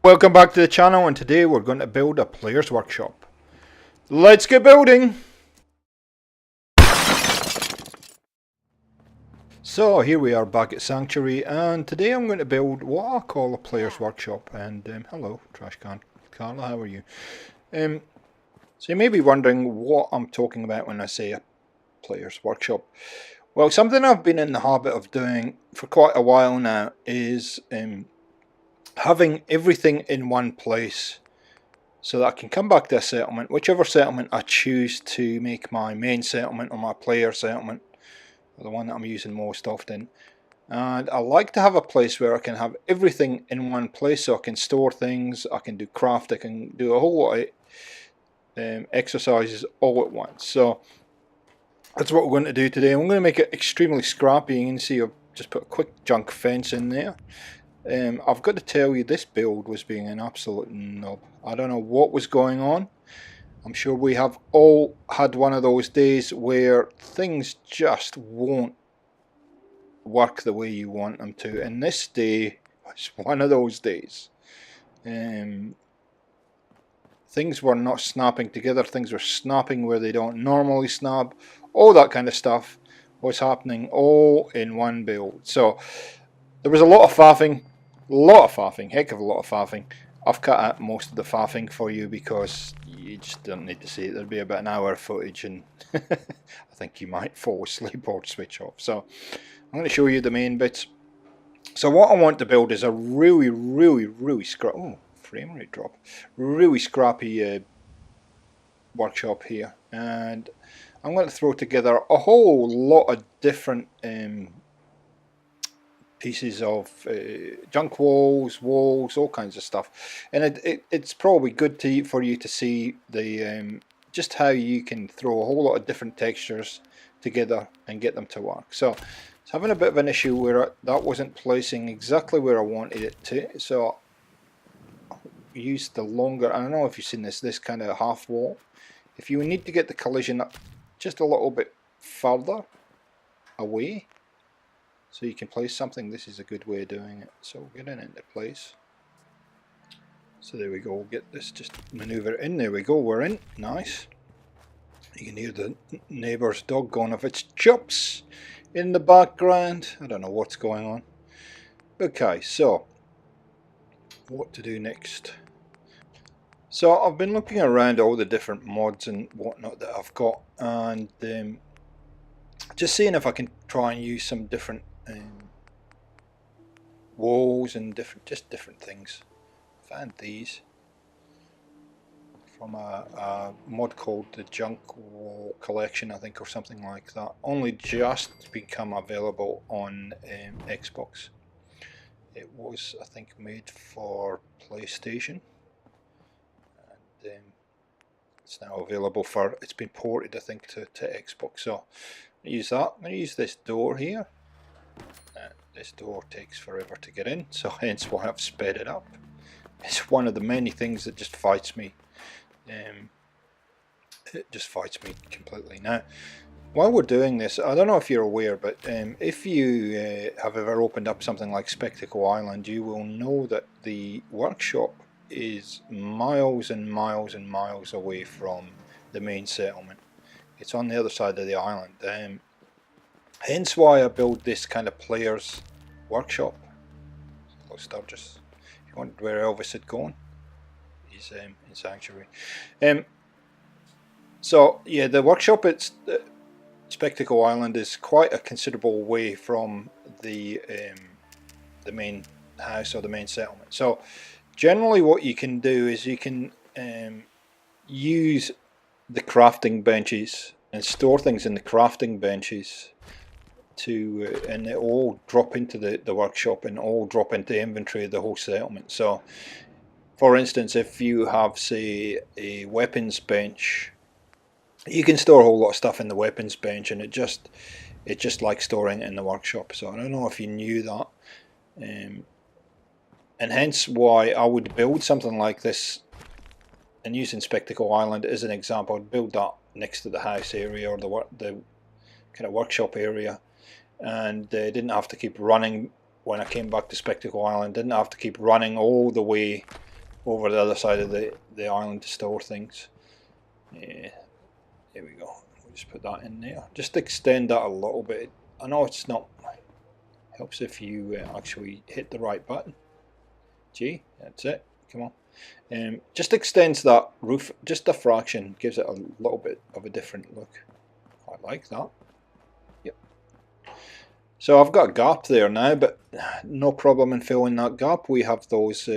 Welcome back to the channel, and today we're going to build a player's workshop. Let's get building! So here we are back at Sanctuary, and today I'm going to build what I call a player's workshop. And hello, Trash Can Carla, how are you? So you may be wondering what I'm talking about when I say a player's workshop. Well, something I've been in the habit of doing for quite a while now is having everything in one place so that I can come back to a settlement, whichever settlement I choose to make my main settlement or my player settlement, or the one that I'm using most often. And I like to have a place where I can have everything in one place, so I can store things, I can do craft, I can do a whole lot of exercises all at once. So that's what we're going to do today. I'm going to make it extremely scrappy. You can see I've just put a quick junk fence in there. I've got to tell you, this build was being an absolute knob. I don't know what was going on. I'm sure we have all had one of those days where things just won't work the way you want them to, and this day was one of those days. Things were not snapping together, things were snapping where they don't normally snap, all that kind of stuff was happening all in one build. So there was a lot of faffing, heck of a lot of faffing. I've cut out most of the faffing for you because you just don't need to see it. There'll be about an hour of footage and I think you might fall asleep or switch off. So I'm going to show you the main bits. So what I want to build is a really scrappy, oh, frame rate drop, really scrappy workshop here, and I'm going to throw together a whole lot of different pieces of junk walls, all kinds of stuff, and it's probably good for you to see the just how you can throw a whole lot of different textures together and get them to work. So it's having a bit of an issue where that wasn't placing exactly where I wanted it to, so I used the longer, I don't know if you've seen this kind of half wall. If you need to get the collision up just a little bit further away so you can place something, this is a good way of doing it. So we'll get it into place. So there we go, we'll get this, just maneuver it in, there we go, we're in, nice. You can hear the neighbour's dog going off its chops in the background. I don't know what's going on. Okay, so what to do next? So I've been looking around all the different mods and whatnot that I've got, and just seeing if I can try and use some different walls and different things. I found these from a mod called the Junk Wall Collection, I think, or something like that. Only just become available on Xbox. It was, I think, made for PlayStation, and it's now available for, it's been ported, I think, to Xbox. So I'm use that. I'm going to use this door here. This door takes forever to get in, so hence why I've sped it up. It's one of the many things that just fights me. It just fights me completely. Now, while we're doing this, I don't know if you're aware, but if you have ever opened up something like Spectacle Island, you will know that the workshop is miles and miles and miles away from the main settlement. It's on the other side of the island. Hence why I build this kind of player's workshop. Hello, Sturgis. If you wondered where Elvis had gone, he's in Sanctuary. So yeah, the workshop at Spectacle Island is quite a considerable way from the main house or the main settlement. So generally what you can do is you can use the crafting benches and store things in the crafting benches to and it all drop into the workshop and all drop into inventory of the whole settlement. So for instance, if you have, say, a weapons bench, you can store a whole lot of stuff in the weapons bench, and it just likes storing it in the workshop. So I don't know if you knew that, and hence why I would build something like this, and using Spectacle Island as an example, I'd build that next to the house area or the kind of workshop area, and didn't have to keep running when I came back to Spectacle Island. Didn't have to keep running all the way over the other side of the island to store things. There we go. We'll just put that in there. Just extend that a little bit. I know it's not. Helps if you actually hit the right button. G, that's it. Come on. Just extends that roof just a fraction. Gives it a little bit of a different look. I like that. Yep. So I've got a gap there now, but no problem in filling that gap. We have those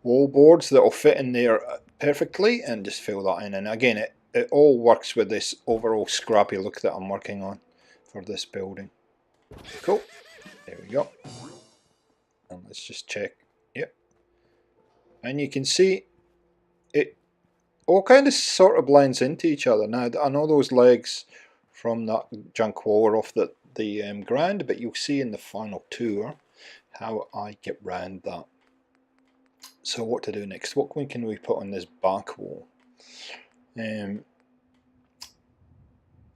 wall boards that will fit in there perfectly, and just fill that in. And again, it all works with this overall scrappy look that I'm working on for this building. Cool. There we go. And let's just check. Yep. And you can see it all kind of sort of blends into each other. Now I know those legs from that junk wall are off the ground, but you'll see in the final tour how I get round that. So what to do next? What can we put on this back wall?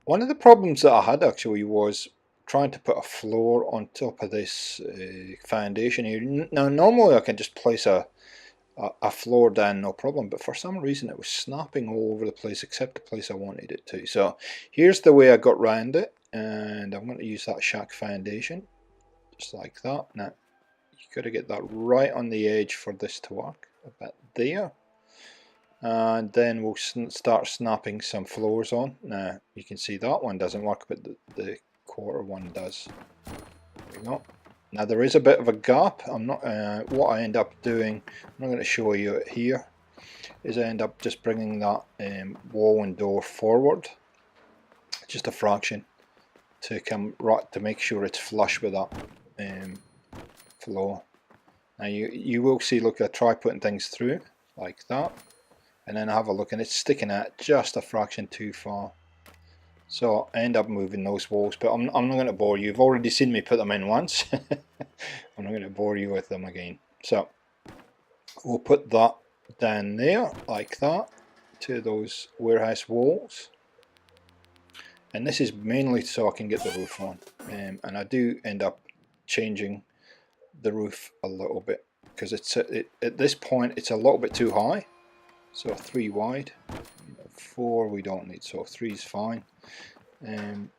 One of the problems that I had actually was trying to put a floor on top of this foundation here. Now normally I can just place a floor down no problem, but for some reason it was snapping all over the place except the place I wanted it to. So here's the way I got round it, and I'm going to use that shack foundation just like that. Now you got to get that right on the edge for this to work, about there, and then we'll start snapping some floors on. Now you can see that one doesn't work, but the quarter one does. There we go. Now there is a bit of a gap. I'm not. What I end up doing, I'm not going to show you it here, is I end up just bringing that wall and door forward, just a fraction, to come right to make sure it's flush with that floor. Now you will see. Look, I try putting things through like that, and then I have a look, and it's sticking out just a fraction too far. So I end up moving those walls, but I'm not going to bore you. You've already seen me put them in once. I'm not going to bore you with them again. So we'll put that down there like that to those warehouse walls. And this is mainly so I can get the roof on. And I do end up changing the roof a little bit because at this point it's a little bit too high. So 3 wide. 4 we don't need, so 3 is fine. I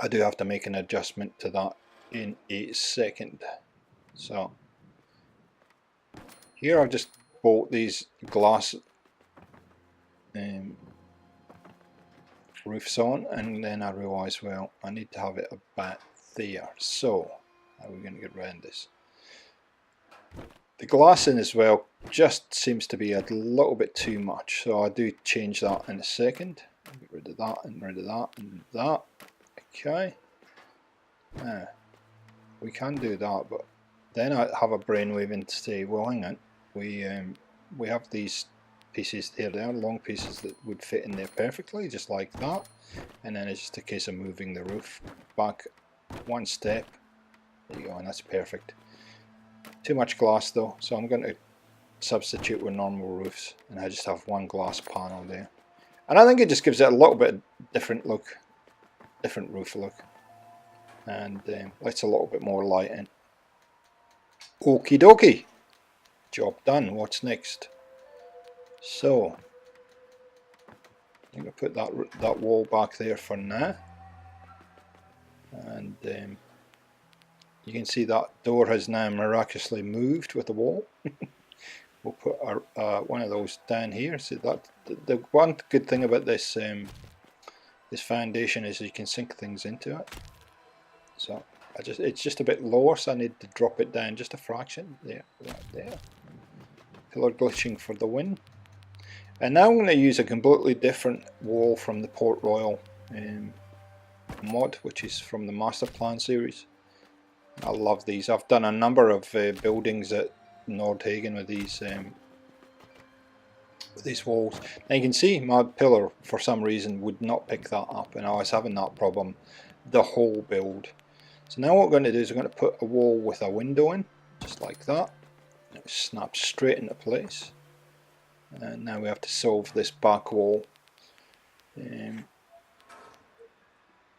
do have to make an adjustment to that in a second. So here I've just bought these glass roofs on, and then I realised, well, I need to have it about there. So how are we going to get around this? The glassing as well just seems to be a little bit too much, so I do change that in a second. Get rid of that and rid of that and that. Okay. Now we can do that, but then I have a brainwave and say, well, hang on, we have these pieces here. They are long pieces that would fit in there perfectly, just like that. And then it's just a case of moving the roof back one step. There you go, and that's perfect. Too much glass though, so I'm going to substitute with normal roofs, and I just have one glass panel there. And I think it just gives it a little bit different look, different roof look, and lets a little bit more light in. Okie dokie, job done. What's next? So I'm going to put that wall back there for now, and you can see that door has now miraculously moved with the wall. We'll put one of those down here. So that the one good thing about this this foundation is you can sink things into it. So it's just a bit lower, so I need to drop it down just a fraction. There, right there. Pillar glitching for the win. And now I'm going to use a completely different wall from the Port Royal mod, which is from the Master Plan series. I love these. I've done a number of buildings at Nordhagen with these walls. Now you can see my pillar for some reason would not pick that up, and I was having that problem the whole build. So now what we're going to do is we're going to put a wall with a window in, just like that. It snaps straight into place. And now we have to solve this back wall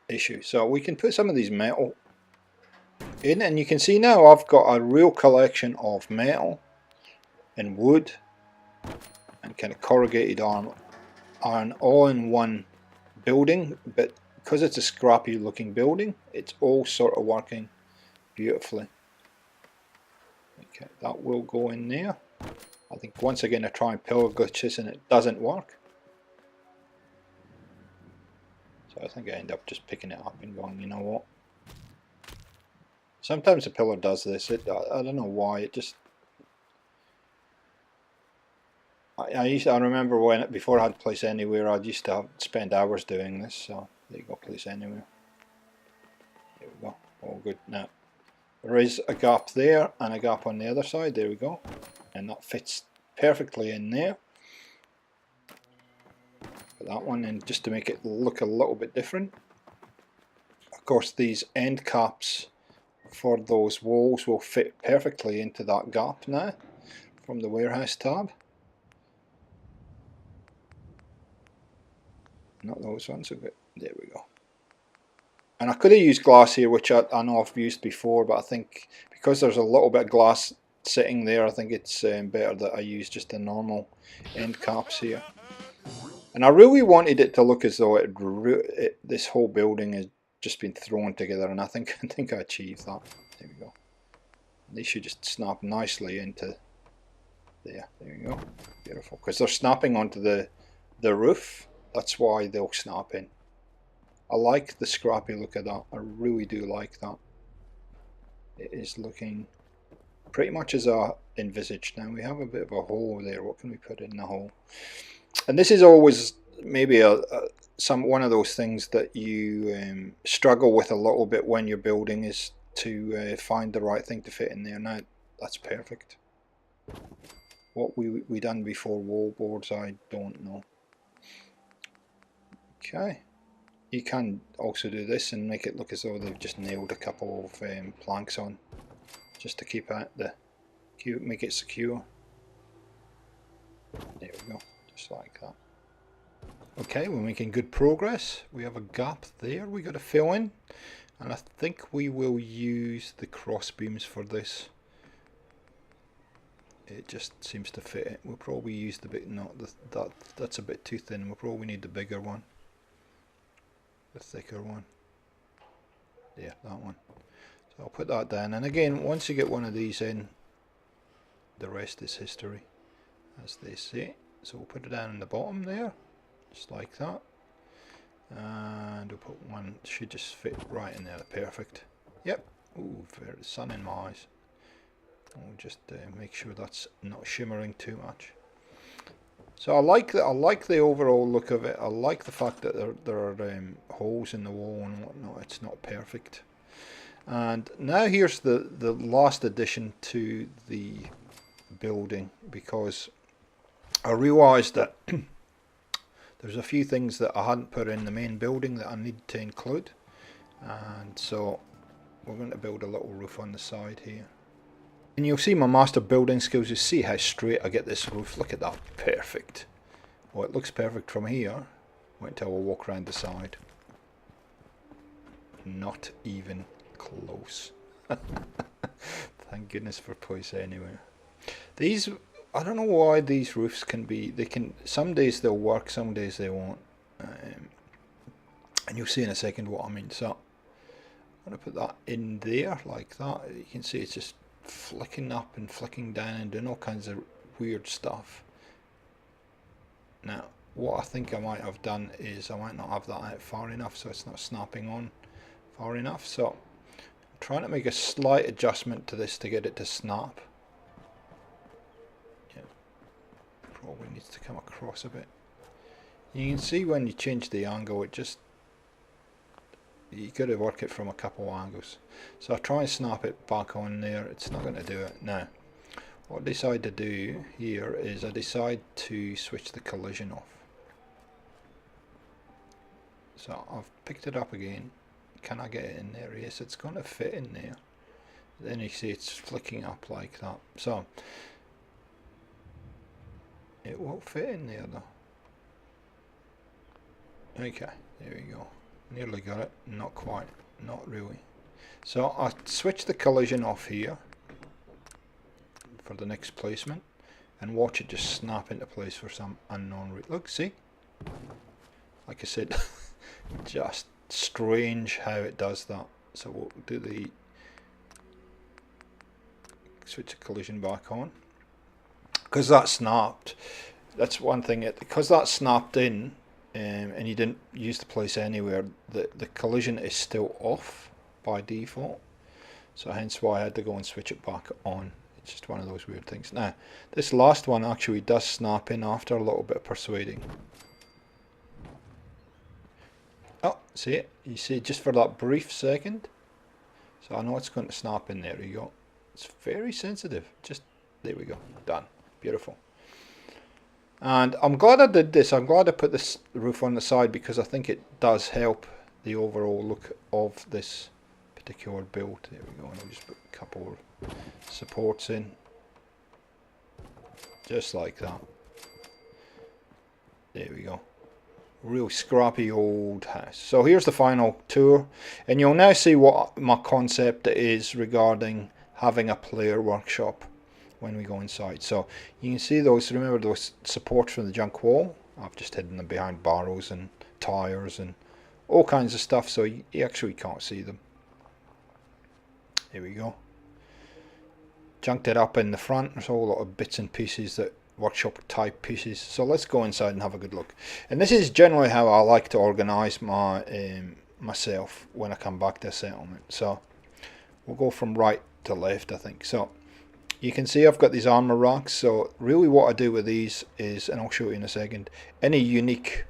issue. So we can put some of these metal in, and you can see now I've got a real collection of metal and wood and kind of corrugated iron all in one building, but because it's a scrappy looking building, it's all sort of working beautifully. Okay, that will go in there. I think once again I try and pillar glitches and it doesn't work. So I think I end up just picking it up and going, you know what? Sometimes the pillar does this. I don't know why. It just. I remember when before I had Place Anywhere, I used to spend hours doing this. So there you go, Place Anywhere. There we go. All good now. There is a gap there and a gap on the other side. There we go, and that fits perfectly in there. Put that one in just to make it look a little bit different. Of course, these end caps for those walls will fit perfectly into that gap now from the warehouse tab. Not those ones, but there we go. And I could have used glass here, which I know I've used before, but I think because there's a little bit of glass sitting there, I think it's better that I use just the normal end caps here. And I really wanted it to look as though this whole building has just been thrown together, and I think I achieved that. There we go. They should just snap nicely into there. There you go. Beautiful. Because they're snapping onto the roof. That's why they'll snap in. I like the scrappy look of that. I really do like that. It is looking pretty much as I envisaged. Now we have a bit of a hole there. What can we put in the hole? And this is always maybe one of those things that you struggle with a little bit when you're building, is to find the right thing to fit in there. Now that's perfect. What we done before wall boards, I don't know. Okay. You can also do this and make it look as though they've just nailed a couple of planks on, just to keep make it secure. There we go, just like that. Okay, we're making good progress. We have a gap there we got to fill in, and I think we will use the cross beams for this. It just seems to fit it. We'll probably use the bit, that's a bit too thin. We'll probably need the bigger one. The thicker one. Yeah, that one. So I'll put that down, and again, once you get one of these in, the rest is history, as they say. So we'll put it down in the bottom there, just like that, and we'll put one, should just fit right in there. Perfect. Yep. Ooh, sun in my eyes. I'll just make sure that's not shimmering too much. So I like the overall look of it. I like the fact that there are holes in the wall and whatnot. It's not perfect. And now here's the last addition to the building, because I realised that there's a few things that I hadn't put in the main building that I need to include. And so we're going to build a little roof on the side here. And you'll see my master building skills. You see how straight I get this roof. Look at that. Perfect. Well, it looks perfect from here. Wait until I walk around the side. Not even close. Thank goodness for Place Anywhere. These, I don't know why these roofs can be, some days they'll work, some days they won't. And you'll see in a second what I mean. So I'm going to put that in there like that. You can see it's just flicking up and flicking down and doing all kinds of weird stuff. Now what I think I might have done is I might not have that out far enough, so it's not snapping on far enough. So I'm trying to make a slight adjustment to this to get it to snap. Yeah, probably needs to come across a bit. You can see when you change the angle, it just, you got to work it from a couple of angles. So I try and snap it back on there. It's not going to do it. Now what I decide to do here is I decide to switch the collision off. So I've picked it up again. Can I get it in there? Yes, it's going to fit in there. Then you see it's flicking up like that. So it won't fit in there though. Okay, there we go. Nearly got it. Not quite. Not really. So I'll switch the collision off here for the next placement and watch it just snap into place for some unknown reason. Look, see? Like I said, just strange how it does that. So we'll do the switch the collision back on. Because that snapped, that's one thing, because that snapped in and you didn't use the place anywhere, the collision is still off by default. So hence why I had to go and switch it back on. It's just one of those weird things. Now, this last one actually does snap in after a little bit of persuading. Oh, see it? You see, just for that brief second. So I know it's going to snap in there. You go. It's very sensitive. Just, there we go. Done. Beautiful. And I'm glad I did this. I'm glad I put this roof on the side because I think it does help the overall look of this particular build. There we go. And I'll just put a couple of supports in. Just like that. There we go. Real scrappy old house. So here's the final tour, and you'll now see what my concept is regarding having a player workshop when we go inside. So you can see those, remember those supports from the junk wall? I've just hidden them behind barrels and tires and all kinds of stuff, so you actually can't see them. Here we go. Junked it up in the front. There's a whole lot of bits and pieces, that workshop type pieces. So let's go inside and have a good look. And this is generally how I like to organize my myself when I come back to a settlement. So we'll go from right to left, I think. So you can see I've got these armor racks. So really what I do with these is, and I'll show you in a second, any unique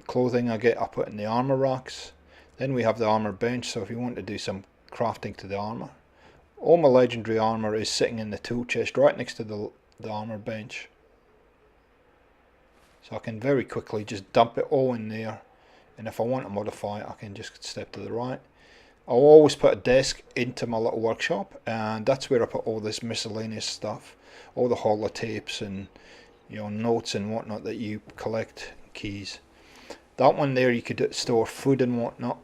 clothing I get, I put in the armor racks. Then we have the armor bench, so if you want to do some crafting to the armor. All my legendary armor is sitting in the tool chest right next to the armor bench. So I can very quickly just dump it all in there, and if I want to modify it I can just step to the right. I'll always put a desk into my little workshop, and that's where I put all this miscellaneous stuff, all the holotapes and notes and whatnot that you collect, keys. That one there you could store food and whatnot.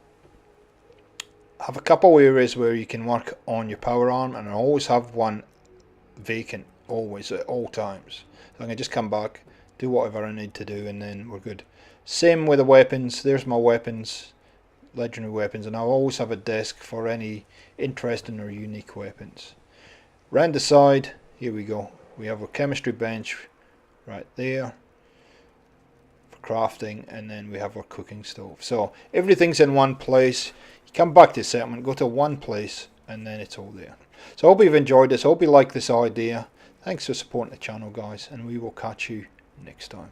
Have a couple of areas where you can work on your power arm, and I always have one vacant, always, at all times. So I can just come back, do whatever I need to do, and then we're good. Same with the weapons. There's my weapons, legendary weapons, and I'll always have a desk for any interesting or unique weapons. Round the side, here we go. We have a chemistry bench right there for crafting, and then we have our cooking stove. So everything's in one place. Come back to the settlement, go to one place, and then it's all there. So I hope you've enjoyed this. I hope you like this idea. Thanks for supporting the channel, guys, and we will catch you next time.